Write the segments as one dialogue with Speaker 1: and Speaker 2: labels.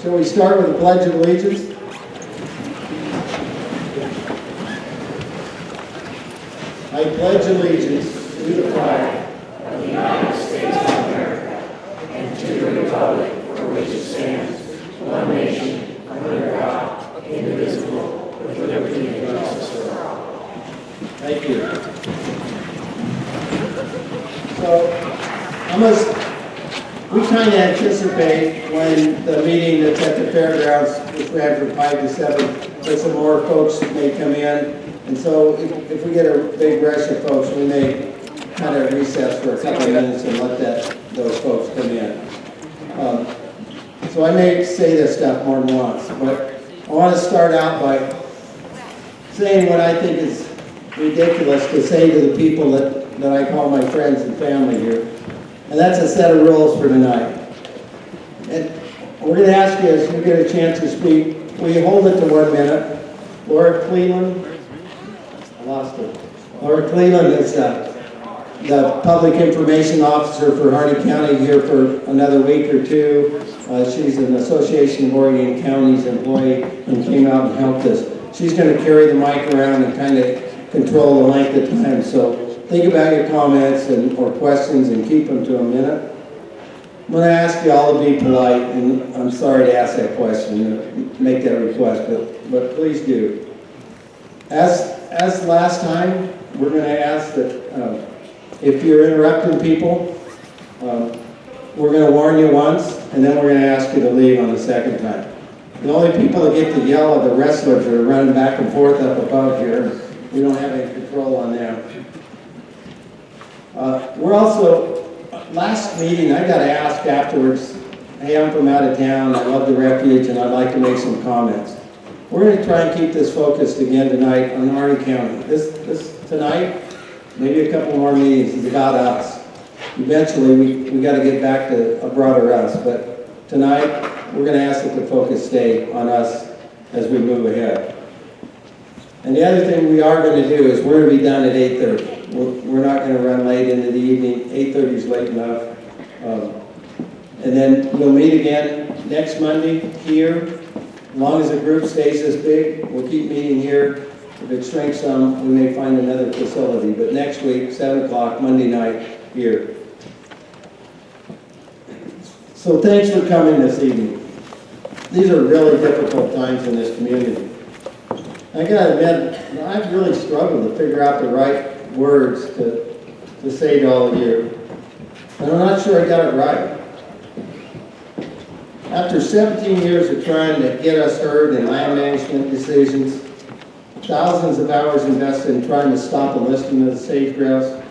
Speaker 1: Shall we start with the Pledge of Allegiance? I pledge allegiance to the flag of the United States of America and to the republic for which it stands, one nation, under God, indivisible, with liberty and justice for all. Thank you. So, we kind of anticipate when the meeting that's at the fairgrounds, which ran from 5 to 7, that some more folks may come in. And so if we get a big rush of folks, we may kind of recess for a couple of minutes and let those folks come in. So I may say this stuff more than once, but I want to start out by saying what I think is ridiculous to say to the people that I call my friends and family here. And that's a set of rules for tonight. And we're going to ask you, as you get a chance to speak, will you hold it to 1 minute? Laura Cleveland, I lost her. Laura Cleveland is the Public Information Officer for Harney County here for another week or two. She's an Association of Oregon Counties employee and came out and helped us. She's going to carry the mic around and kind of control the length of time. So think about your comments or questions and keep them to 1 minute. I'm going to ask you all to be polite, and I'm sorry to ask that question, make that request, but please do. As last time, we're going to ask that if you're interrupting people, we're going to warn you once, and then we're going to ask you to leave on the second time. The only people that get to yell are the wrestlers that are running back and forth up above here. We don't have any control on them. We're also, last meeting I got asked afterwards, hey, I'm from out of town, I love the refuge, and I'd like to make some comments. We're going to try and keep this focused again tonight on Harney County. This tonight, maybe a couple more meetings, is about us. Eventually, we got to get back to a broader us, but tonight, we're going to ask that the focus stay on us as we move ahead. And the other thing we are going to do is we're going to be done at 8:30. We're not going to run late into the evening. 8:30 is late enough. And then we'll meet again next Monday here. As long as the group stays this big, we'll keep meeting here. If it shrinks some, we may find another facility. But next week, 7 o'clock, Monday night, here. So thanks for coming this evening. These are really difficult times in this community. I gotta admit, I've really struggled to figure out the right words to say to all of you. And I'm not sure I got it right. After 17 years of trying to get us heard in land management decisions, thousands of hours invested in trying to stop the listing of the sage-grouse,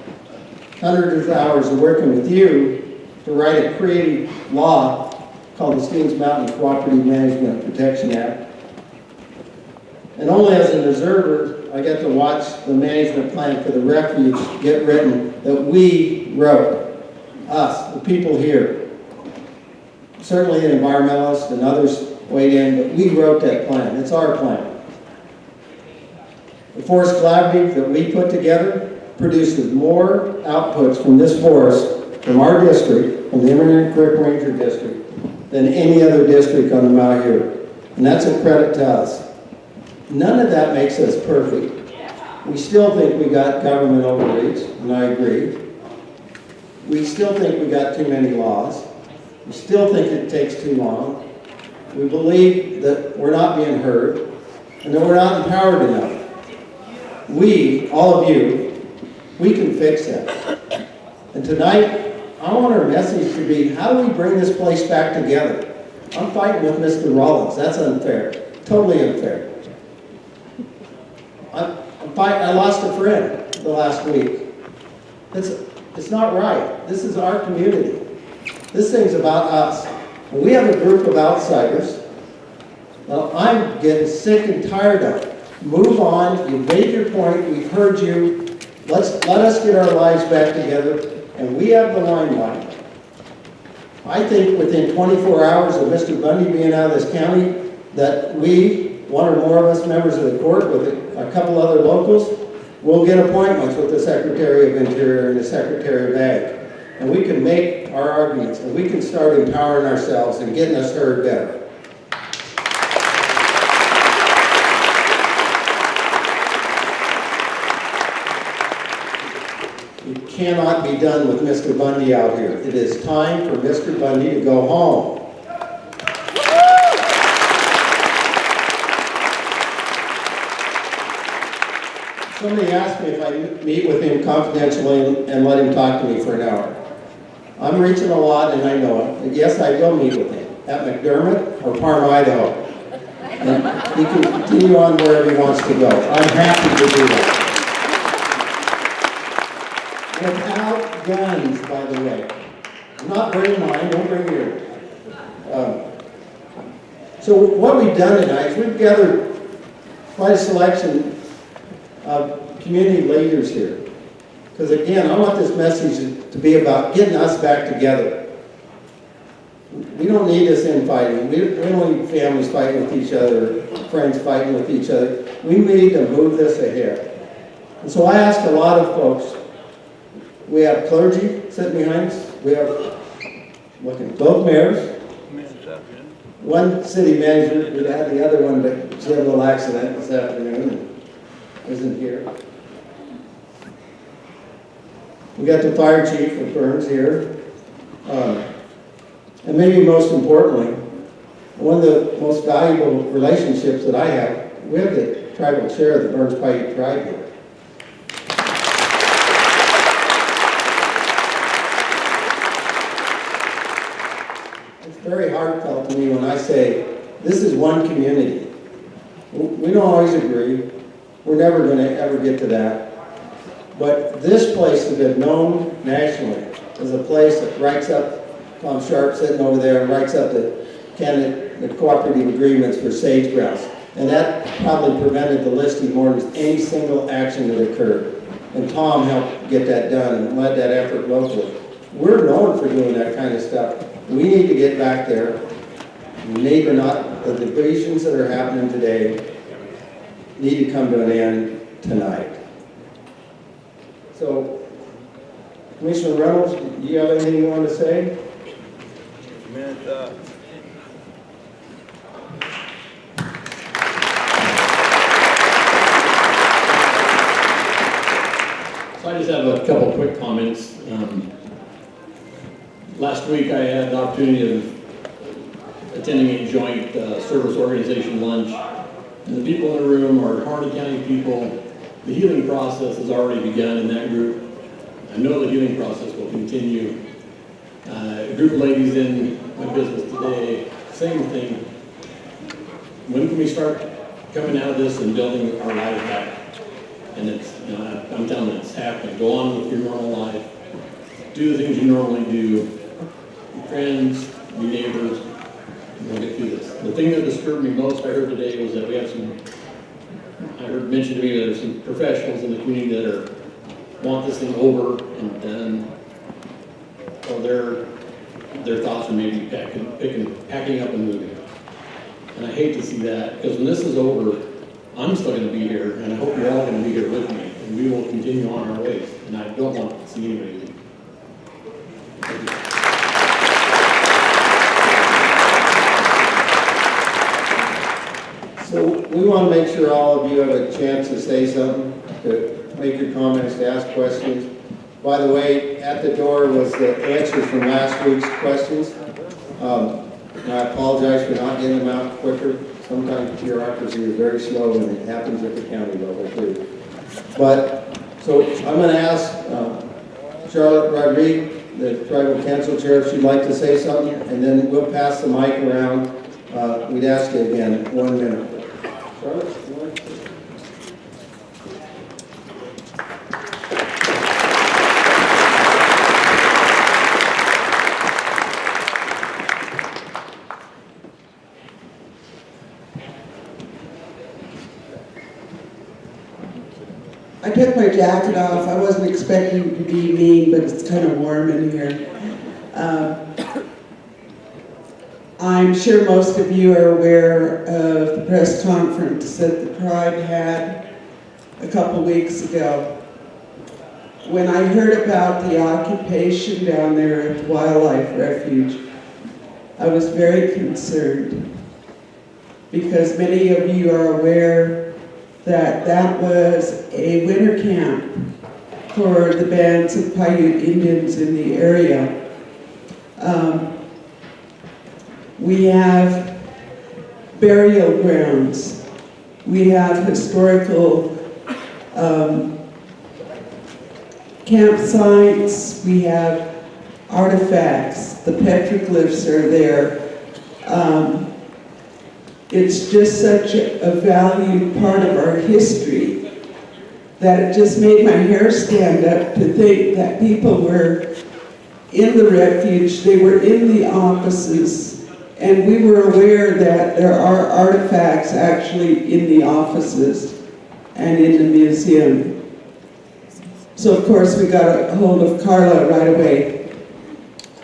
Speaker 1: hundreds of hours of working with you to write a creative law called the Steens Mountain Cooperative Management Protection Act. And only as an observer, I got to watch the management plan for the refuge get written that we wrote, us, the people here. Certainly an environmentalist and others weighed in, but we wrote that plan. It's our plan. The forest collaborative that we put together produces more outputs from this forest, from our district, from the Emerald Creek Ranger District, than any other district on the Mount here. And that's a credit to us. None of that makes us perfect. We still think we got government overreach, and I agree. We still think we got too many laws. We still think it takes too long. We believe that we're not being heard, and that we're not empowered enough. We, all of you, we can fix that. And tonight, I want our message to be, how do we bring this place back together? I'm fighting with Mr. Rollins. That's unfair. Totally unfair. I lost a friend the last week. It's not right. This is our community. This thing's about us. And we have a group of outsiders. Well, I'm getting sick and tired of it. Move on. You've made your point. We've heard you. Let us get our lives back together. And we have the limelight. I think within 24 hours of Mr. Bundy being out of this county, that we, one or more of us members of the court with a couple other locals, will get appointments with the Secretary of Interior and the Secretary of Ag. And we can make our arguments, and we can start empowering ourselves and getting us heard better. It cannot be done with Mr. Bundy out here. It is time for Mr. Bundy to go home. Somebody asked me if I meet with him confidentially and let him talk to me for an hour. I'm reaching a lot and I know it. Yes, I will meet with him at McDermott or Parma, Idaho. And he can continue on wherever he wants to go. I'm happy to do that. Without guns, by the way. I'm not bringing mine, don't bring yours. So what we've done tonight is we've gathered quite a selection of community leaders here. Because again, I want this message to be about getting us back together. We don't need this infighting. We don't need families fighting with each other, friends fighting with each other. We need to move this ahead. And so I asked a lot of folks. We have clergy sitting behind us. We have both mayors. One city manager. We had the other one, but she had a little accident this afternoon and isn't here. We got the fire chief of Burns here. And maybe most importantly, one of the most valuable relationships that I have, we have the tribal chair of the Burns Paiute tribe here. It's very heartfelt to me when I say, this is one community. We don't always agree. We're never going to ever get to that. But this place has been known nationally as a place that writes up, Tom Sharp sitting over there, and writes up the cooperative agreements for sage grouse. And that probably prevented the listing more than any single action that occurred. And Tom helped get that done and led that effort locally. We're known for doing that kind of stuff. We need to get back there. We need to not, the divisions that are happening today need to come to an end tonight. So, Commissioner Reynolds, do you have anything you want to say?
Speaker 2: So I just have a couple quick comments. Last week I had the opportunity of attending a joint service organization lunch. And the people in the room are Harney County people. The healing process has already begun in that group. I know the healing process will continue. A group of ladies in my business today, same thing. When can we start coming out of this and building our lives back? And it's, I'm telling you, it's happening. Go on with your normal life. Do the things you normally do. Be friends, be neighbors, and we'll get through this. The thing that disturbed me most I heard today was that we have I heard mentioned to me that there's some professionals in the community that want this thing over and done, or their thoughts are maybe packing up and moving. And I hate to see that, because when this is over, I'm still going to be here, and I hope you're all going to be here with me, and we will continue on our ways. And I don't want to see anybody leave. Thank you.
Speaker 1: So we want to make sure all of you have a chance to say something, to make your comments, to ask questions. By the way, at the door was the answers from last week's questions. And I apologize for not getting them out quicker. Sometimes bureaucracy is very slow, and it happens at the county level too. But, so I'm going to ask Charlotte Rodriguez, the Tribal Council Chair, if she'd like to say something, and then we'll pass the mic around. We'd ask you again, 1 minute. Charlotte, you want to say?
Speaker 3: I took my jacket off. I wasn't expecting to be mean, but it's kind of warm in here. I'm sure most of you are aware of the press conference that the tribe had a couple weeks ago. When I heard about the occupation down there at the Wildlife Refuge, I was very concerned, because many of you are aware that that was a winter camp for the bands of Paiute Indians in the area. We have burial grounds. We have historical campsites. We have artifacts. The petroglyphs are there. It's just such a valued part of our history that it just made my hair stand up to think that people were in the refuge, they were in the offices, and we were aware that there are artifacts actually in the offices and in the museum. So of course we got a hold of Carla right away.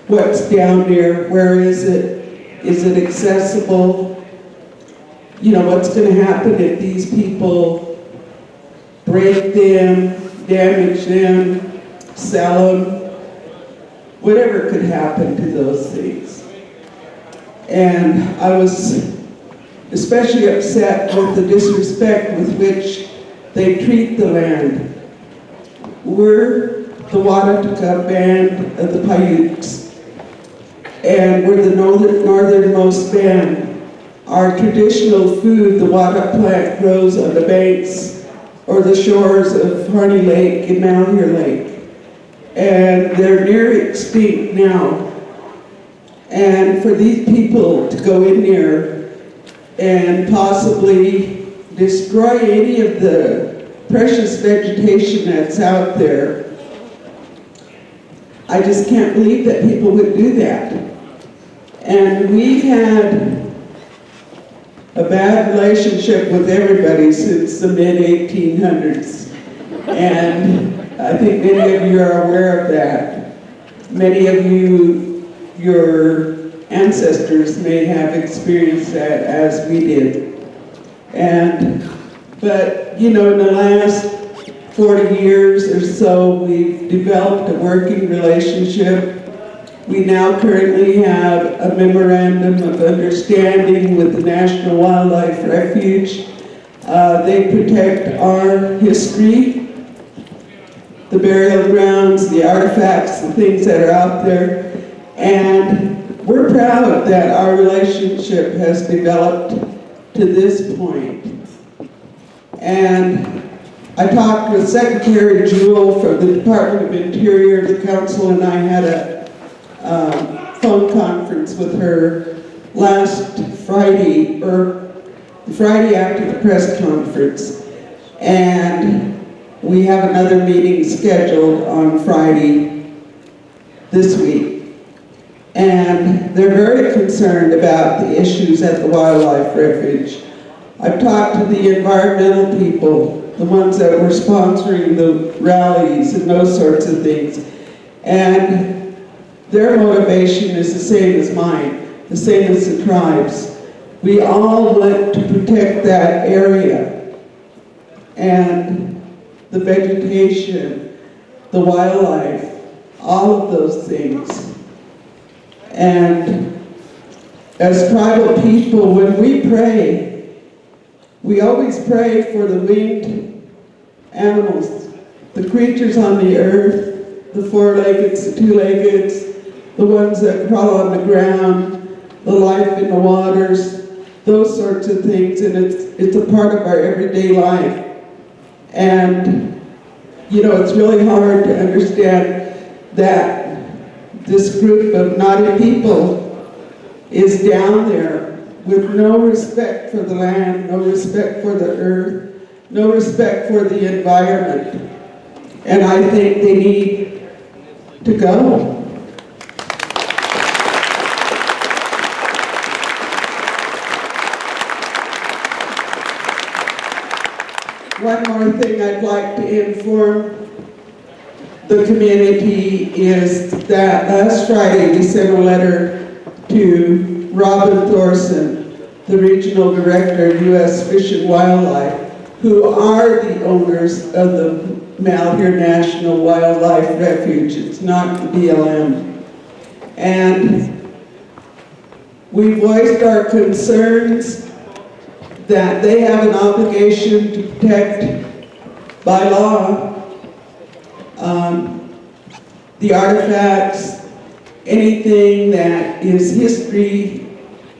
Speaker 3: What's down there? Where is it? Is it accessible? You know, what's going to happen if these people break them, damage them, sell them? Whatever could happen to those things. And I was especially upset with the disrespect with which they treat the land. We're the Watatuka band of the Paiutes, and we're the northernmost band. Our traditional food, the wata plant, grows on the banks or the shores of Harney Lake and Malheur Lake. And they're near extinct now. And for these people to go in there and possibly destroy any of the precious vegetation that's out there, I just can't believe that people would do that. And we've had a bad relationship with everybody since the mid-1800s. And I think many of you are aware of that. Many of you, your ancestors may have experienced that as we did. But you know, in the last 40 years or so, we've developed a working relationship. We now currently have a memorandum of understanding with the National Wildlife Refuge. They protect our history, the burial grounds, the artifacts, the things that are out there. And we're proud that our relationship has developed to this point. And I talked with Secretary Jewell from the Department of Interior. The council and I had a phone conference with her last Friday, or the Friday after the press conference. And we have another meeting scheduled on Friday this week. And they're very concerned about the issues at the Wildlife Refuge. I've talked to the environmental people, the ones that were sponsoring the rallies and those sorts of things. And their motivation is the same as mine, the same as the tribes. We all want to protect that area. And the vegetation, the wildlife, all of those things. And as tribal people, when we pray, we always pray for the winged animals, the creatures on the earth, the four-leggeds, the two-leggeds, the ones that crawl on the ground, the life in the waters, those sorts of things, and it's a part of our everyday life. And, you know, it's really hard to understand that this group of naughty people is down there with no respect for the land, no respect for the earth, no respect for the environment. And I think they need to go. One more thing I'd like to inform the community is that last Friday we sent a letter to Robin Thorson, the Regional Director of U.S. Fish and Wildlife, who are the owners of the Malheur National Wildlife Refuge. It's not the BLM. And we voiced our concerns that they have an obligation to protect, by law, The artifacts, anything that is history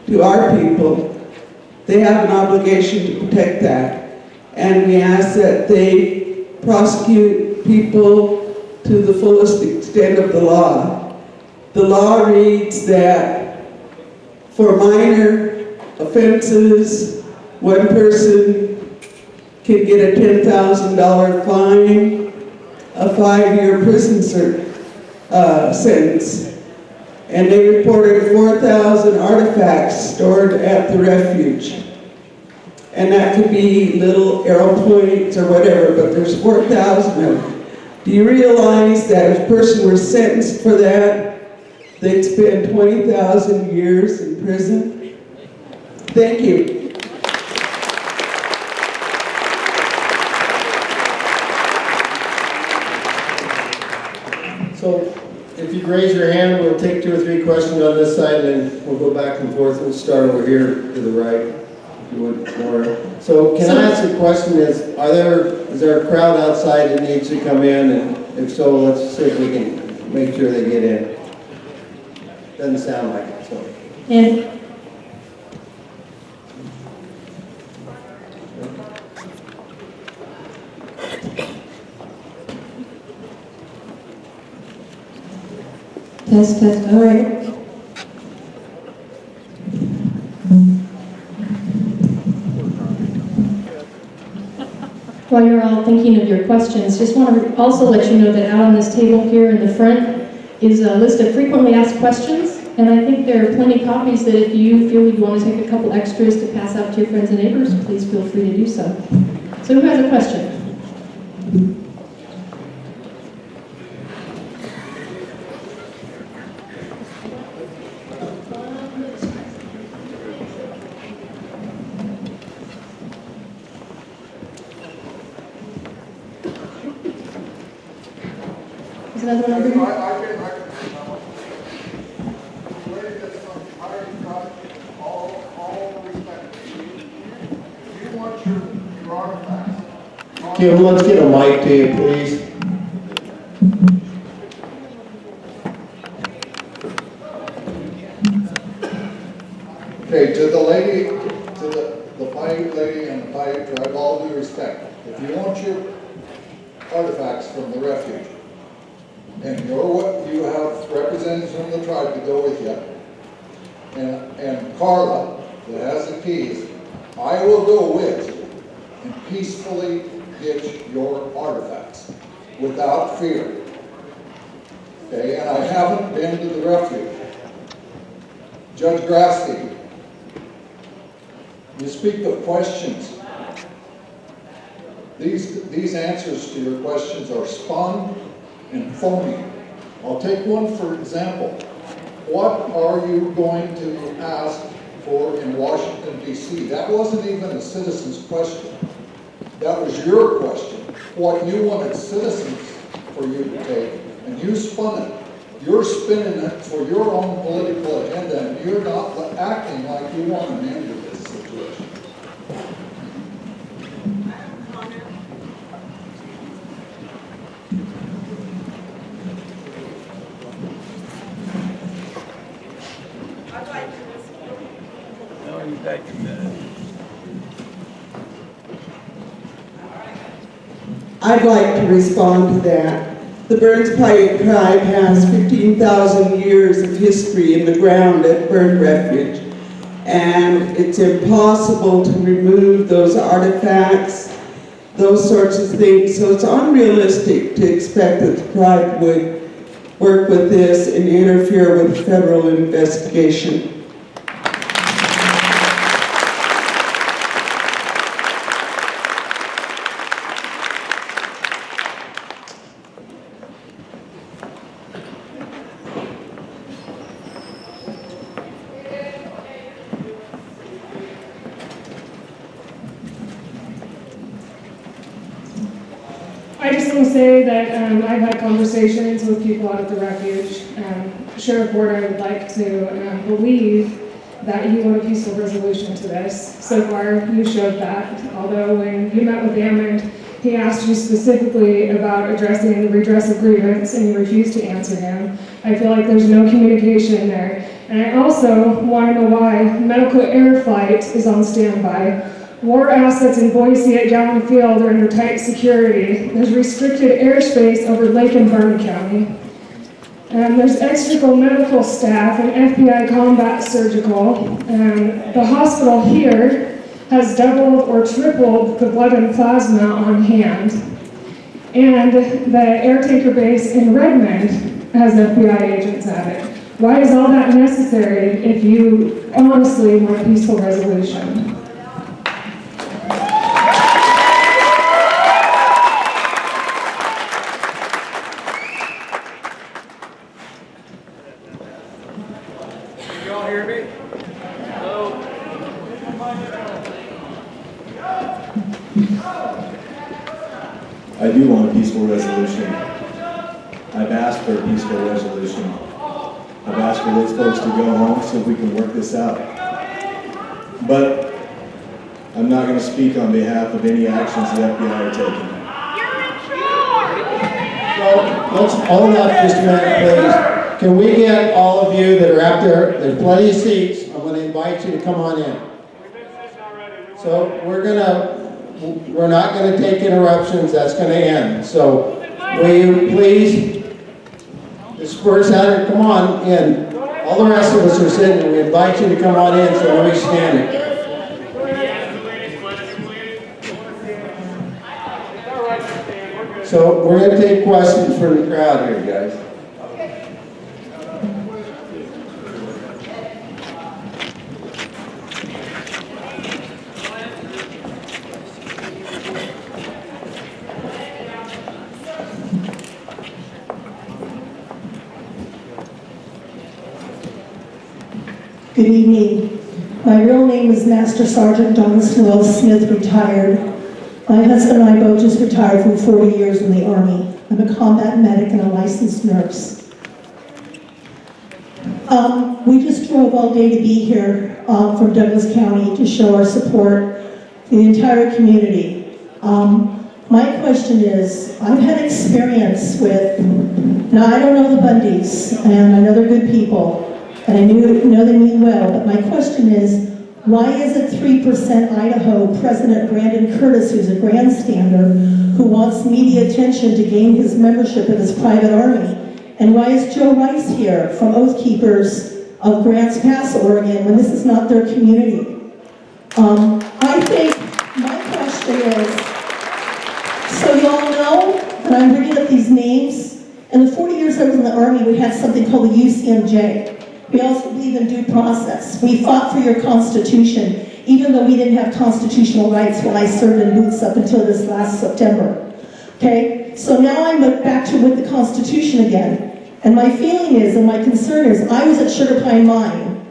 Speaker 3: to our people, they have an obligation to protect that. And we ask that they prosecute people to the fullest extent of the law. The law reads that for minor offenses, one person can get a $10,000 fine, a 5-year prison sentence. And they reported 4,000 artifacts stored at the refuge. And that could be little arrow points or whatever, but there's 4,000 of them. Do you realize that if a person were sentenced for that, they'd spend 20,000 years in prison? Thank you.
Speaker 1: So if you raise your hand, we'll take 2 or 3 questions on this side, and then we'll go back and forth. We'll start over here to the right, if you would, Laura. So can I ask a question? Is there a crowd outside that needs to come in? And if so, let's see if we can make sure they get in. Doesn't sound like it, so.
Speaker 4: And test, all right. While you're all thinking of your questions, just want to also let you know that out on this table here in the front is a list of frequently asked questions, and I think there are plenty of copies that if you feel you want to take a couple extras to pass out to your friends and neighbors, please feel free to do so. So who has a question? Is another one over here?
Speaker 1: Kim, let's get a mic to you, please.
Speaker 5: Okay, to the lady, to the Paiute lady and the Paiute tribe, all due respect, if you want your artifacts from the refuge, and you have representatives from the tribe to go with you, and Carla, that has the keys, I will go with you and peacefully get your artifacts without fear. Okay, and I haven't been to the refuge. Judge Grassley, you speak of questions. These answers to your questions are spun and phony. I'll take one for example. What are you going to ask for in Washington, D.C.? That wasn't even a citizen's question. That was your question. What you wanted citizens for you to take, and you spun it. You're spinning it for your own political agenda, and you're not acting like you want an end to this situation.
Speaker 3: I'd like to respond to that. The Burns Paiute tribe has 15,000 years of history in the ground at Burn Refuge, and it's impossible to remove those artifacts, those sorts of things, so it's unrealistic to expect that the tribe would work with this and interfere with federal investigation.
Speaker 6: I just want to say that I've had conversations with people out at the refuge. Sheriff Ward, I would like to believe that you want a peaceful resolution to this. So far, you showed that. Although when you met with them and He asked you specifically about addressing the redress of grievance, and you refused to answer him. I feel like there's no communication there. And I also want to know why medical air flight is on standby. War assets in Boise at Galvin Field are under tight security. There's restricted airspace over Lake and Harney County. There's extra medical staff and FBI combat surgical. The hospital here has doubled or tripled the blood and plasma on hand. And the air tanker base in Redmond has FBI agents at it. Why is all that necessary if you honestly want a peaceful resolution?
Speaker 7: Can you all hear me? Hello?
Speaker 8: I do want a peaceful resolution. I've asked for a peaceful resolution. I've asked for those folks to go home so we can work this out. But I'm not going to speak on behalf of any actions the FBI are taking.
Speaker 1: So let's hold up just a minute, please. Can we get all of you that are out there, there's plenty of seats, I'm going to invite you to come on in. So we're not going to take interruptions, that's going to end. So will you please disperse out and come on in. All the rest of us are sitting, we invite you to come on in, so we'll be standing. So we're going to take questions from the crowd here, guys.
Speaker 9: Good evening. My real name is Master Sergeant Donis Noel Smith, retired. My husband and I both just retired from 40 years in the Army. I'm a combat medic and a licensed nurse. We just drove all day to be here from Douglas County to show our support for the entire community. My question is, I've had experience with, now I don't know the Bundys, and I know they're good people, and I know they mean well, but my question is, why is it 3% Idaho President Brandon Curtis, who's a grandstander, who wants media attention to gain his membership of his private army? And why is Joe Rice here from Oath Keepers of Grants Pass, Oregon, when this is not their community? I think my question is, so y'all know that I'm bringing up these names. In the 40 years I was in the Army, we had something called the UCMJ. We also believe in due process. We fought for your Constitution, even though we didn't have constitutional rights when I served in boots up until this last September. Okay? So now I'm back to with the Constitution again. And my feeling is, and my concern is, I was at Sugar Pine Mine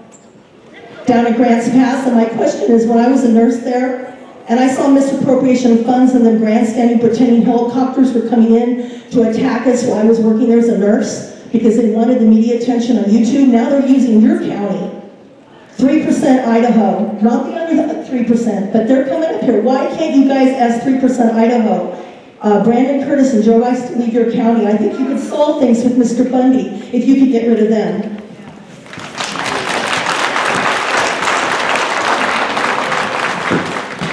Speaker 9: down at Grants Pass, and my question is, when I was a nurse there, and I saw misappropriation of funds and them grandstanding, pretending helicopters were coming in to attack us while I was working there as a nurse, because they wanted the media attention on YouTube. Now they're using your county. 3% Idaho, not the other 3%, but they're coming up here. Why can't you guys ask 3% Idaho? Brandon Curtis and Joe Rice to leave your county. I think you could solve things with Mr. Bundy if you could get rid of them.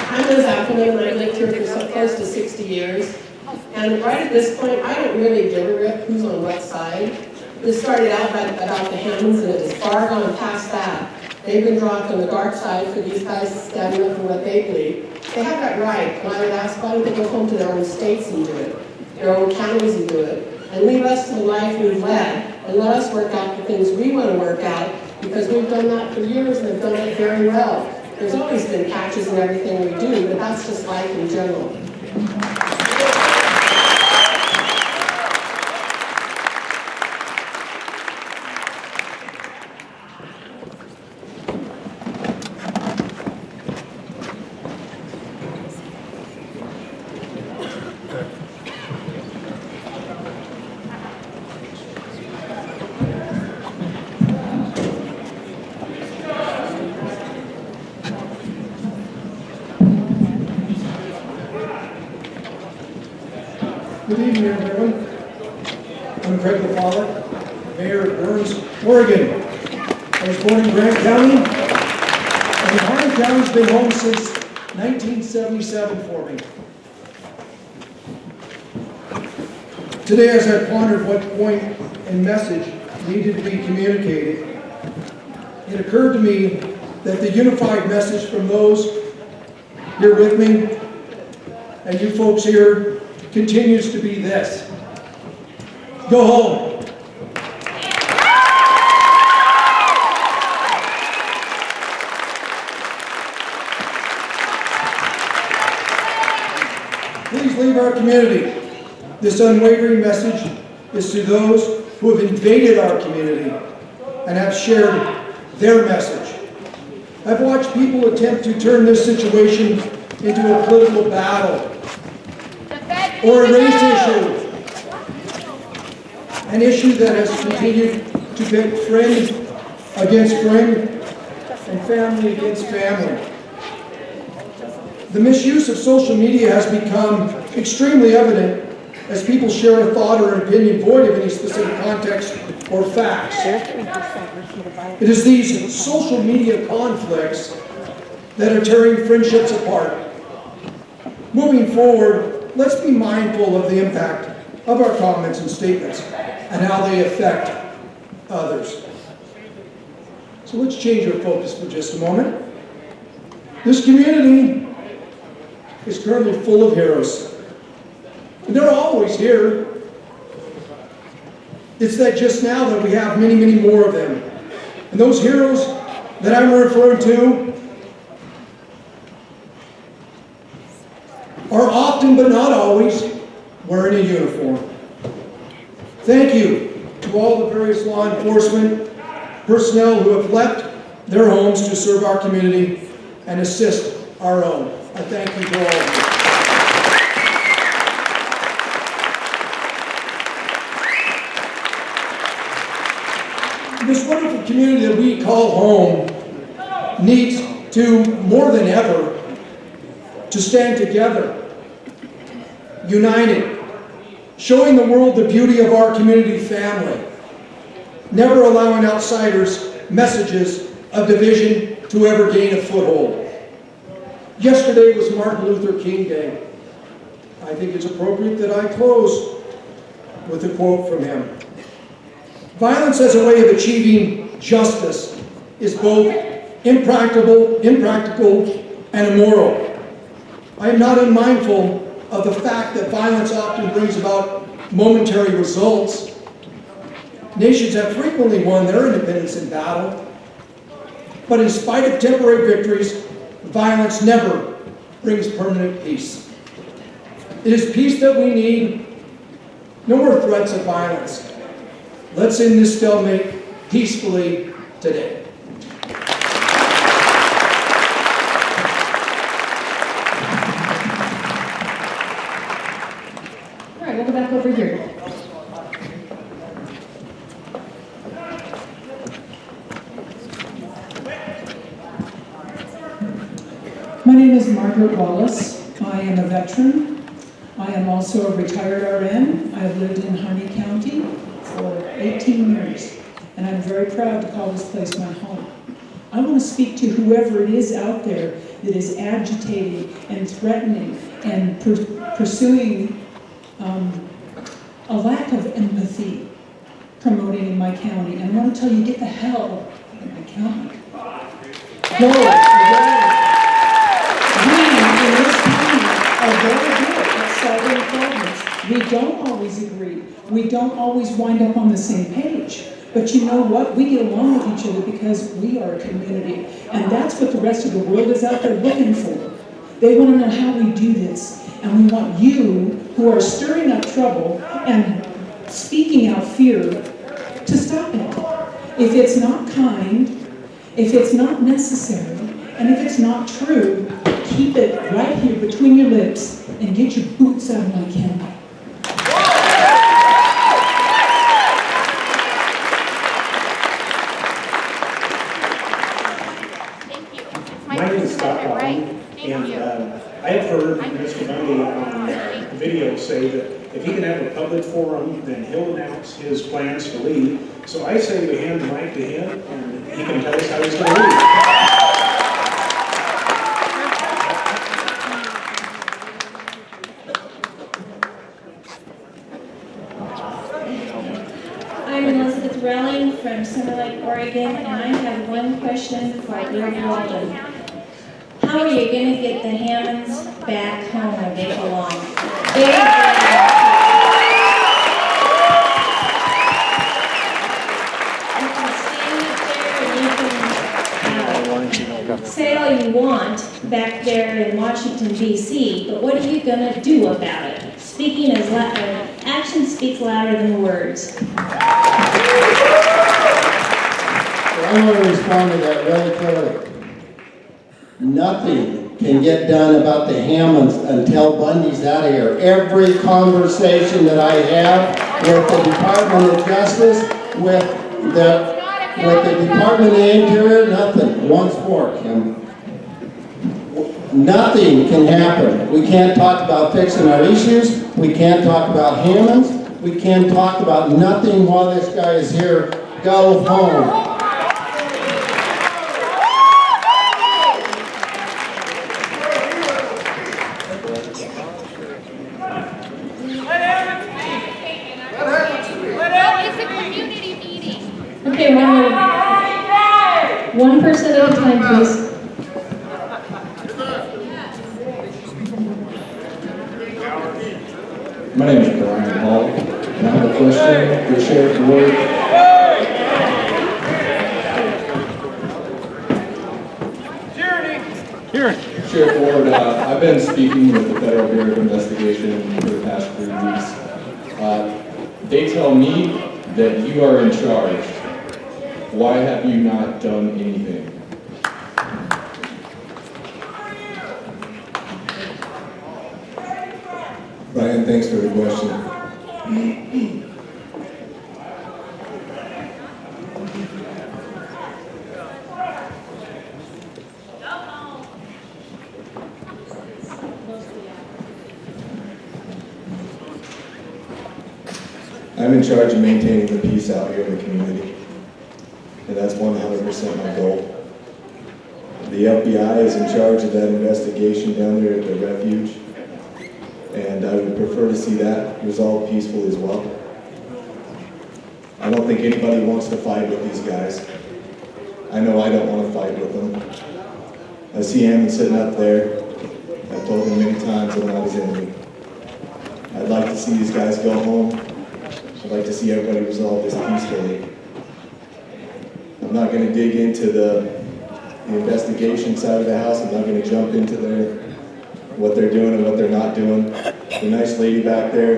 Speaker 10: I'm Liz Ackerman, and I've lived here for so close to 60 years. And right at this point, I don't really give a rip who's on what side. This started out about the Hammonds, and it is far gone past that. They've been dropped on the dark side for these guys standing up for what they believe. They have that right, and I would ask why don't they go home to their own states and do it, their own counties and do it, and leave us to the life we've led, and let us work out the things we want to work out, because we've done that for years and have done it very well. There's always been patches in everything we do, but that's just life in general.
Speaker 7: Mayor of Burns, Oregon. I was born in Grant County, and Harney County's been home since 1977 for me. Today, as I pondered what point and message needed to be communicated, it occurred to me that the unified message from those here with me and you folks here continues to be this: go home. Please leave our community. This unwavering message is to those who have invaded our community and have shared their message. I've watched people attempt to turn this situation into a political battle or a race issue, an issue that has continued to pit friend against friend and family against family. The misuse of social media has become extremely evident as people share a thought or an opinion void of any specific context or facts. It is these social media conflicts that are tearing friendships apart. Moving forward, let's be mindful of the impact of our comments and statements and how they affect others. So let's change our focus for just a moment. This community is currently full of heroes. And they're always here. It's that just now that we have many, many more of them. And those heroes that I'm referring to are often, but not always, wearing a uniform. Thank you to all the various law enforcement personnel who have left their homes to serve our community and assist our own. I thank you to all of you. This wonderful community that we call home needs to, more than ever, to stand together, united, showing the world the beauty of our community family, never allowing outsiders messages of division to ever gain a foothold. Yesterday was Martin Luther King Day. I think it's appropriate that I close with a quote from him. Violence as a way of achieving justice is both impractical, and immoral. I am not unmindful of the fact that violence often brings about momentary results. Nations have frequently won their independence in battle, but in spite of temporary victories, violence never brings permanent peace. It is peace that we need, no more threats of violence. Let's end this stalemate peacefully today.
Speaker 4: All right, we'll go back over here.
Speaker 11: My name is Margaret Wallace. I am a veteran. I am also a retired RN. I have lived in Harney County for 18 years, and I'm very proud to call this place my home. I want to speak to whoever it is out there that is agitating and threatening and pursuing a lack of empathy promoting in my county. And I want to tell you, get the hell out of my county. Go away. We in this county are very good at solving problems. We don't always agree. We don't always wind up on the same page. But you know what? We get along with each other because we are a community. And that's what the rest of the world is out there looking for. They want to know how we do this. And we want you, who are stirring up trouble and speaking out fear, to stop it. If it's not kind, if it's not necessary, and if it's not true, keep it right here between your lips and get your boots out of my county.
Speaker 12: My name is Scott Hoffman, and I have heard Mr. Harney on the video say that
Speaker 13: if he can have a public forum, then he'll announce his plans to leave. So I say we hand the mic to him, and he can tell us how he's going to leave.
Speaker 14: I'm Elizabeth Relling from Center Lake, Oregon, and I have one question for Greg Walden. How are you going to get the Hammonds back home where they belong? You can stand up there and you can say all you want back there in Washington, D.C., but what are you going to do about it? Speaking is action speaks louder than words.
Speaker 1: I want to respond to that really clearly. Nothing can get done about the Hammonds until Bundy's out of here. Every conversation that I have with the Department of Justice, with the Department of Interior, nothing. One sport, Kim. Nothing can happen. We can't talk about fixing our issues. We can't talk about Hammonds. We can't talk about nothing while this guy is here. Go home.
Speaker 4: Okay, one person at a time, please.
Speaker 15: My name is Brian Hall, and I have a question for Sheriff Ward. Sheriff Ward, I've been speaking with the Federal Bureau of Investigation for the past 3 weeks. They tell me that you are in charge. Why have you not done anything?
Speaker 8: Brian, thanks for the question. I'm in charge of maintaining the peace out here in the community, and that's 100% my goal. The FBI is in charge of that investigation down there at the refuge, and I would prefer to see that resolved peacefully as well. I don't think anybody wants to fight with these guys. I know I don't want to fight with them. I see Hammond sitting up there. I've told him many times I'm not his enemy. I'd like to see these guys go home. I'd like to see everybody resolve this peacefully. I'm not going to dig into the investigation side of the house. I'm not going to jump into what they're doing and what they're not doing. The nice lady back there,